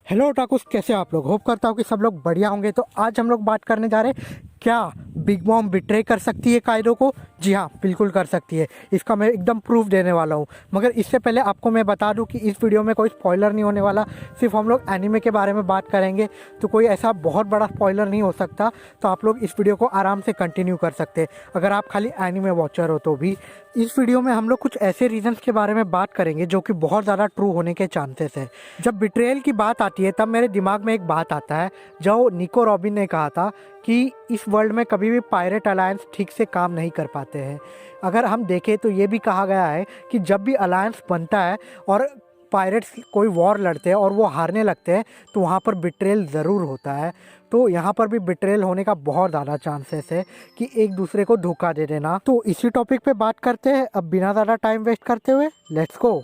Hello टाकुस, कैसे हो आप लोग। होप करता हूँ कि सब लोग बढ़िया होंगे। तो आज हम लोग बात करने जा रहे हैं, क्या बिग मॉम बिट्रे कर सकती है कायदो को। जी हाँ, बिल्कुल कर सकती है। इसका मैं एकदम प्रूफ देने वाला हूँ। मगर इससे पहले आपको मैं बता दूँ कि इस वीडियो में कोई स्पॉइलर नहीं होने वाला। सिर्फ हम लोग एनिमे के बारे में बात करेंगे, तो कोई ऐसा बहुत बड़ा स्पॉइलर नहीं हो सकता। तो आप लोग इस वीडियो को आराम से कंटिन्यू कर सकते हैं अगर आप खाली एनिमे वॉचर हो तो भी। इस वीडियो में हम लोग कुछ ऐसे रीजंस के बारे में बात करेंगे जो कि बहुत ज़्यादा ट्रू होने के चांसेस है। जब बिट्रेयल की बात आती है तब मेरे दिमाग में एक बात आता है जो निको रॉबिन ने कहा था कि इस वर्ल्ड में कभी भी पायरेट अलायंस ठीक से काम नहीं कर पाते हैं। अगर हम देखें तो ये भी कहा गया है कि जब भी अलायंस बनता है और पायरेट्स कोई वॉर लड़ते हैं और वो हारने लगते हैं तो वहाँ पर बिट्रेल ज़रूर होता है। तो यहाँ पर भी बिट्रेल होने का बहुत ज़्यादा चांसेस है कि एक दूसरे को धोखा दे देना। तो इसी टॉपिक पे बात करते हैं अब बिना ज़्यादा टाइम वेस्ट करते हुए। Let's go.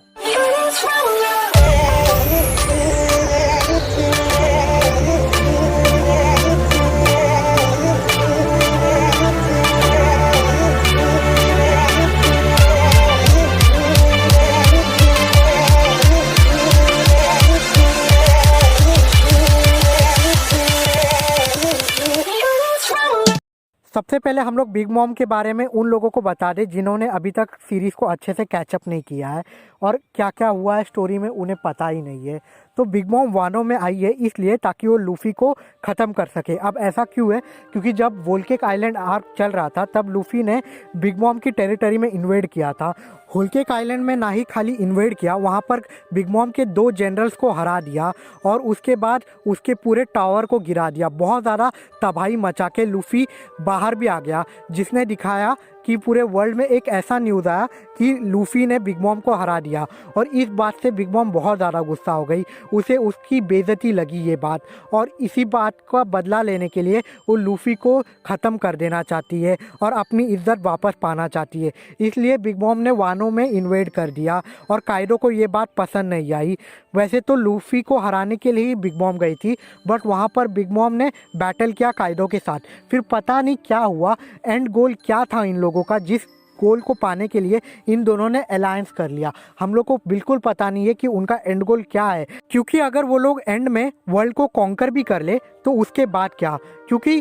सबसे पहले हम लोग बिग मॉम के बारे में उन लोगों को बता दें जिन्होंने अभी तक सीरीज़ को अच्छे से कैचअप नहीं किया है और क्या क्या हुआ है स्टोरी में उन्हें पता ही नहीं है। तो बिग मॉम वानो में आई है इसलिए ताकि वो लूफ़ी को ख़त्म कर सके। अब ऐसा क्यों है? क्योंकि जब वोल्केक आइलैंड आर्क चल रहा था तब लूफ़ी ने बिग मॉम की टेरिटरी में इन्वेड किया था। होलकेक आइलैंड में ना ही खाली इन्वेड किया, वहाँ पर बिग मॉम के 2 जनरल्स को हरा दिया और उसके बाद उसके पूरे टावर को गिरा दिया। बहुत ज़्यादा तबाही मचा के लूफ़ी बाहर भी आ गया, जिसने दिखाया कि पूरे वर्ल्ड में एक ऐसा न्यूज़ आया कि लूफ़ी ने बिग मॉम को हरा दिया। और इस बात से बिग मॉम बहुत ज़्यादा गुस्सा हो गई, उसे उसकी बेइज्जती लगी ये बात, और इसी बात का बदला लेने के लिए वो लूफ़ी को ख़त्म कर देना चाहती है और अपनी इज्जत वापस पाना चाहती है। इसलिए बिग मॉम ने वानो में इन्वेड कर दिया और काइडो को ये बात पसंद नहीं आई। वैसे तो लूफ़ी को हराने के लिए ही बिग मॉम गई थी, बट वहाँ पर बिग मॉम ने बैटल किया काइडो के साथ। फिर पता नहीं क्या हुआ, एंड गोल क्या था इन लोगों का, जिस गोल को पाने के लिए इन दोनों ने अलायंस कर लिया। हम लोग को बिल्कुल पता नहीं है कि उनका एंड गोल क्या है, क्योंकि अगर वो लोग एंड में वर्ल्ड को कॉन्कर भी कर ले तो उसके बाद क्या। क्योंकि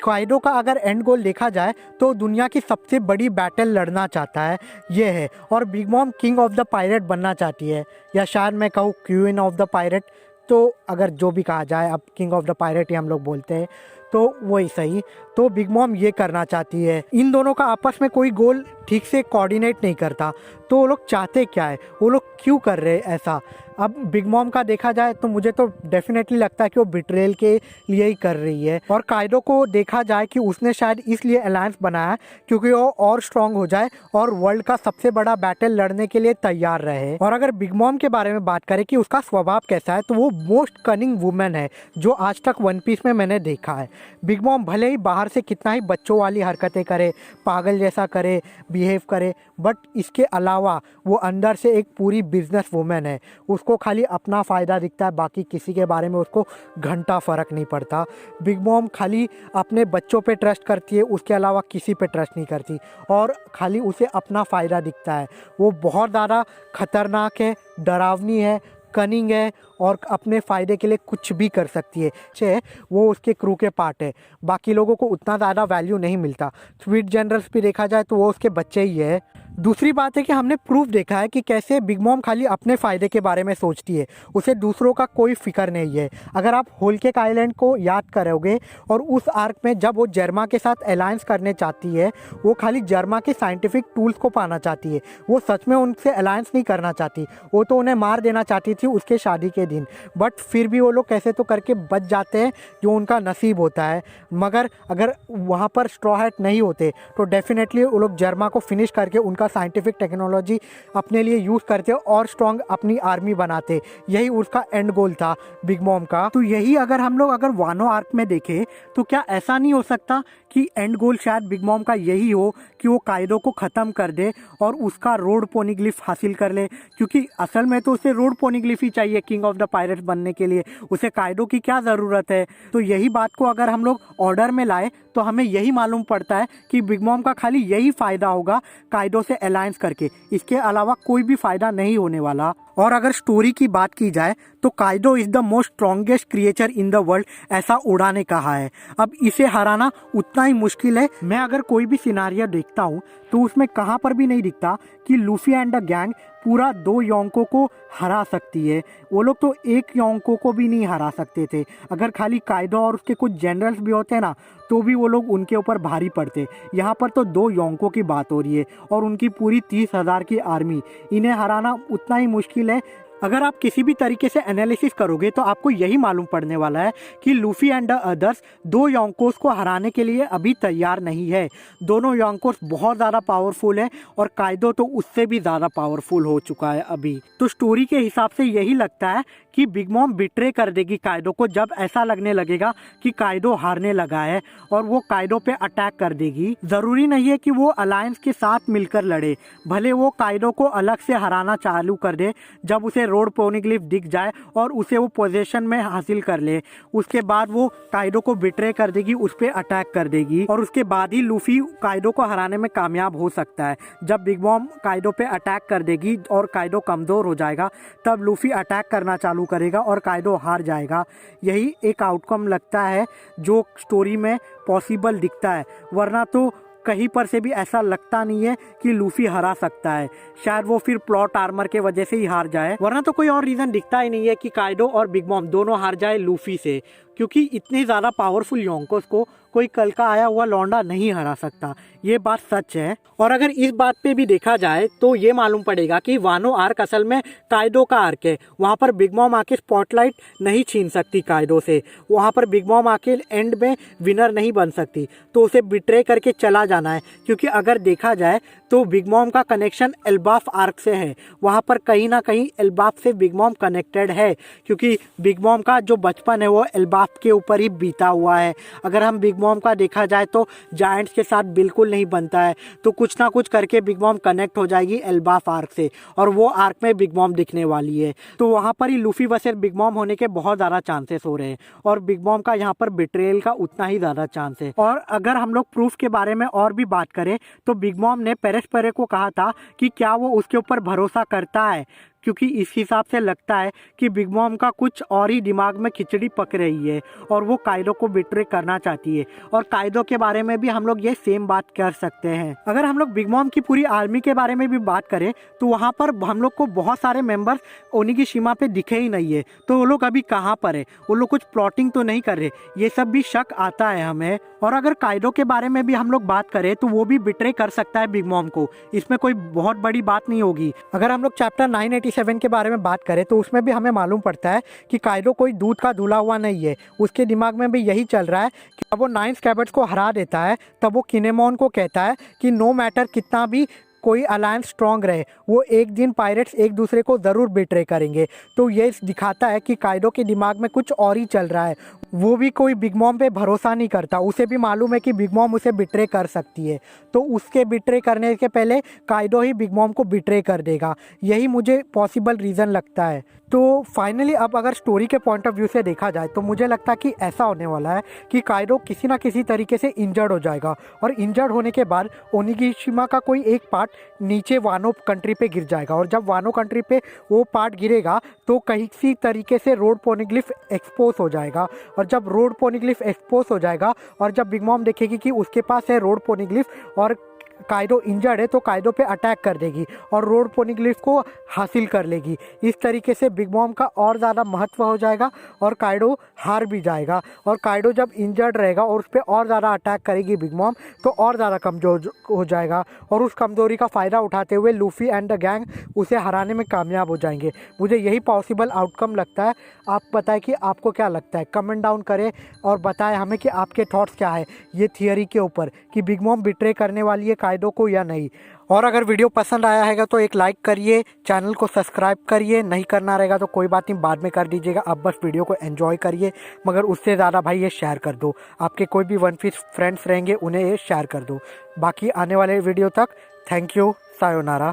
काइडो का अगर एंड गोल देखा जाए तो दुनिया की सबसे बड़ी बैटल लड़ना चाहता है ये है, और big mom king of the pirate बनना चाहती है, या शायद मैं कहूँ क्वीन ऑफ द पायरेट। तो अगर जो भी कहा जाए, अब किंग ऑफ द पायरेट ही हम लोग बोलते हैं तो वही सही। तो बिग मॉम ये करना चाहती है। इन दोनों का आपस में कोई गोल ठीक से कोऑर्डिनेट नहीं करता, तो वो लोग चाहते क्या है, वो लोग क्यों कर रहे हैं ऐसा। अब बिग मॉम का देखा जाए तो मुझे तो डेफिनेटली लगता है कि वो बिट्रेल के लिए ही कर रही है। और काइडो को देखा जाए कि उसने शायद इसलिए अलायंस बनाया क्योंकि वो और स्ट्रांग हो जाए और वर्ल्ड का सबसे बड़ा बैटल लड़ने के लिए तैयार रहे। और अगर बिग मॉम के बारे में बात करें कि उसका स्वभाव कैसा है, तो वो मोस्ट कनिंग वुमेन है जो आज तक वन पीस में मैंने देखा है। बिग मॉम भले ही बाहर से कितना ही बच्चों वाली हरकतें करे, पागल जैसा करे, बिहेव करे, बट इसके अलावा वो अंदर से एक पूरी बिजनेस वुमेन है। उसको खाली अपना फ़ायदा दिखता है, बाकी किसी के बारे में उसको घंटा फ़र्क नहीं पड़ता। बिग मॉम खाली अपने बच्चों पे ट्रस्ट करती है, उसके अलावा किसी पे ट्रस्ट नहीं करती, और खाली उसे अपना फ़ायदा दिखता है। वो बहुत ज़्यादा खतरनाक है, डरावनी है, कनिंग है और अपने फ़ायदे के लिए कुछ भी कर सकती है। चाहे वो उसके क्रू के पार्ट है, बाकी लोगों को उतना ज़्यादा वैल्यू नहीं मिलता। स्वीट जनरल्स भी देखा जाए तो वो उसके बच्चे ही है। दूसरी बात है कि हमने प्रूफ देखा है कि कैसे बिग मॉम खाली अपने फ़ायदे के बारे में सोचती है, उसे दूसरों का कोई फिक्र नहीं है। अगर आप होलकेक आइलैंड को याद करोगे और उस आर्क में जब वो जर्मा के साथ अलायंस करने चाहती है, वो खाली जर्मा के साइंटिफिक टूल्स को पाना चाहती है, वो सच में उनसे अलायंस नहीं करना चाहती। वो तो उन्हें मार देना चाहती थी उसके शादी के दिन, बट फिर भी वो लोग कैसे तो करके बच जाते हैं, जो उनका नसीब होता है। मगर अगर वहाँ पर स्ट्रॉ हैट नहीं होते तो डेफिनेटली वो लोग जर्मा को फिनिश करके उनका साइंटिफिक टेक्नोलॉजी अपने लिए यूज़ करते और स्ट्रॉन्ग अपनी आर्मी बनाते। यही उसका एंड गोल था बिग मॉम का। तो यही अगर हम लोग अगर वानो आर्क में देखें तो क्या ऐसा नहीं हो सकता कि एंड गोल शायद बिग मॉम का यही हो कि वो काइडो को ख़त्म कर दे और उसका रोड पोनिग्लिफ हासिल कर ले, क्योंकि असल में तो उसे रोड पोनिग्लिफ ही चाहिए किंग ऑफ द पायरेट्स बनने के लिए, उसे काइडो की क्या ज़रूरत है। तो यही बात को अगर हम लोग ऑर्डर में लाए तो हमें यही मालूम पड़ता है कि बिग मॉम का खाली यही फ़ायदा होगा काइडो से अलायंस करके, इसके अलावा कोई भी फ़ायदा नहीं होने वाला। और अगर स्टोरी की बात की जाए तो Kaido is the most strongest creature in the world, ऐसा ओडा ने कहा है। अब इसे हराना उतना ही मुश्किल है। मैं अगर कोई भी सिनारियो देखता हूँ तो उसमें कहाँ पर भी नहीं दिखता कि लूफी एंड द गैंग पूरा 2 योंको को हरा सकती है। वो लोग तो एक योंको को भी नहीं हरा सकते थे। अगर खाली काइडो और उसके कुछ जनरल्स भी होते ना तो भी वो लोग उनके ऊपर भारी पड़ते। यहाँ पर तो 2 योंको की बात हो रही है और उनकी पूरी 30,000 की आर्मी, इन्हें हराना उतना ही मुश्किल है। अगर आप किसी भी तरीके से एनालिसिस करोगे तो आपको यही मालूम पड़ने वाला है कि लूफी एंड द अदर्स 2 योंकोस को हराने के लिए अभी तैयार नहीं है। दोनों योंकोस बहुत ज़्यादा पावरफुल है और काइडो तो उससे भी ज़्यादा पावरफुल हो चुका है अभी। तो स्टोरी के हिसाब से यही लगता है कि बिग मॉम बिट्रे कर देगी काइडो को जब ऐसा लगने लगेगा कि काइडो हारने लगा है और वो काइडो पे अटैक कर देगी। ज़रूरी नहीं है कि वो अलायंस के साथ मिलकर लड़े, भले वो काइडो को अलग से हराना चालू कर दे जब उसे रोड पोनिग्लिफ दिख जाए और उसे वो पोजीशन में हासिल कर ले। उसके बाद वो काइडो को बिट्रे कर देगी, उस पर अटैक कर देगी और उसके बाद ही लूफी काइडो को हराने में कामयाब हो सकता है। जब बिग मॉम काइडो पे अटैक कर देगी और काइडो कमज़ोर हो जाएगा तब लूफी अटैक करना चालू करेगा और काइडो हार जाएगा। यही एक आउटकम लगता है जो स्टोरी में पॉसिबल दिखता है, वरना तो कहीं पर से भी ऐसा लगता नहीं है कि लूफी हरा सकता है। शायद वो फिर प्लॉट आर्मर के वजह से ही हार जाए, वरना तो कोई और रीज़न दिखता ही नहीं है कि काइडो और बिग मॉम दोनों हार जाए लूफी से, क्योंकि इतनी ज़्यादा पावरफुल योंकोस को कोई कल का आया हुआ लौंडा नहीं हरा सकता। ये बात सच है। और अगर इस बात पे भी देखा जाए तो ये मालूम पड़ेगा कि वानो आर्क असल में काइडो का आर्क है। वहाँ पर बिग मॉम आके स्पॉटलाइट नहीं छीन सकती काइडो से, वहाँ पर बिग मॉम आके एंड में विनर नहीं बन सकती, तो उसे बिट्रे करके चला जाना है। क्योंकि अगर देखा जाए तो बिग मॉम का कनेक्शन एल्बाफ आर्क से है, वहाँ पर कहीं ना कहीं एल्बाफ से बिग मॉम कनेक्टेड है, क्योंकि बिग मॉम का जो बचपन है वो एल्बाफ के ऊपर ही बीता हुआ है। अगर हम बिग मॉम का देखा जाए तो जायंट्स के साथ बिल्कुल नहीं बनता है, तो कुछ ना कुछ करके बिग मॉम कनेक्ट हो जाएगी एल्बाफ आर्क से और वो आर्क में बिग मॉम दिखने वाली है। तो वहाँ पर ही लूफी वर्सेस बिग मॉम होने के बहुत ज़्यादा चांसेस हो रहे हैं और बिग मॉम का यहाँ पर बिट्रेयल का उतना ही ज़्यादा चांस है। और अगर हम लोग प्रूफ के बारे में और भी बात करें तो बिग मॉम ने पेरेस पेरे को कहा था कि क्या वो उसके ऊपर भरोसा करता है, क्योंकि इस हिसाब से लगता है कि बिग मॉम का कुछ और ही दिमाग में खिचड़ी पक रही है और वो काइडो को बिट्रे करना चाहती है। और काइडो के बारे में भी हम लोग ये सेम बात कर सकते हैं। अगर हम लोग बिग मॉम की पूरी आर्मी के बारे में भी बात करें तो वहाँ पर हम लोग को बहुत सारे मेंबर्स ओनिगिशिमा पे दिखे ही नहीं है, तो वो लोग अभी कहाँ पर है, वो लोग कुछ प्लॉटिंग तो नहीं कर रहे, ये सब भी शक आता है हमें। और अगर काइडो के बारे में भी हम लोग बात करें तो वो भी बिट्रे कर सकता है बिग मॉम को, इसमें कोई बहुत बड़ी बात नहीं होगी। अगर हम लोग चैप्टर 987 के बारे में बात करें तो उसमें भी हमें मालूम पड़ता है कि काइडो कोई दूध का धुला हुआ नहीं है। उसके दिमाग में भी यही चल रहा है कि जब वो 9 स्कैबर्ड्स को हरा देता है तब वो किनेमोन को कहता है कि नो मैटर कितना भी कोई अलायंस स्ट्रांग रहे, वो एक दिन पायरेट्स एक दूसरे को ज़रूर बिट्रे करेंगे। तो ये दिखाता है कि काइडो के दिमाग में कुछ और ही चल रहा है, वो भी कोई बिग मॉम पे भरोसा नहीं करता। उसे भी मालूम है कि बिग मॉम उसे बिट्रे कर सकती है, तो उसके बिट्रे करने के पहले काइडो ही बिग मॉम को बिट्रे कर देगा। यही मुझे पॉसिबल रीज़न लगता है। तो फाइनली अब अगर स्टोरी के पॉइंट ऑफ व्यू से देखा जाए तो मुझे लगता है कि ऐसा होने वाला है कि काइडो किसी ना किसी तरीके से इंजर्ड हो जाएगा और इंजर्ड होने के बाद ओनिगिशिमा का कोई एक पार्ट नीचे वानो कंट्री पे गिर जाएगा और जब वानो कंट्री पे वो पार्ट गिरेगा तो किसी तरीके से रोड पोनिग्लिफ एक्सपोज हो जाएगा और जब रोड पोनिग्लिफ एक्सपोज हो जाएगा और जब बिग मॉम देखेगी कि उसके पास है रोड पोनिग्लिफ और काइडो इंजर्ड है तो काइडो पे अटैक कर देगी और रोड पोनिग्लिफ को हासिल कर लेगी। इस तरीके से बिग मॉम का और ज़्यादा महत्व हो जाएगा और काइडो हार भी जाएगा। और काइडो जब इंजर्ड रहेगा और उस पर और ज़्यादा अटैक करेगी बिग मॉम तो और ज़्यादा कमज़ोर हो जाएगा और उस कमज़ोरी का फ़ायदा उठाते हुए लूफी एंड द गैंग उसे हराने में कामयाब हो जाएंगे। मुझे यही पॉसिबल आउटकम लगता है। आप बताएं कि आपको क्या लगता है, कमेंट डाउन करें और बताएं हमें कि आपके थॉट्स क्या है ये थियरी के ऊपर कि बिग मॉम बिट्रे करने वाली है काइडो को या नहीं। और अगर वीडियो पसंद आया है तो एक लाइक करिए, चैनल को सब्सक्राइब करिए, नहीं करना रहेगा तो कोई बात नहीं बाद में कर दीजिएगा। अब बस वीडियो को एंजॉय करिए, मगर उससे ज़्यादा भाई ये शेयर कर दो, आपके कोई भी वन पीस फ्रेंड्स रहेंगे उन्हें ये शेयर कर दो। बाकी आने वाले वीडियो तक थैंक यू, सायोनारा।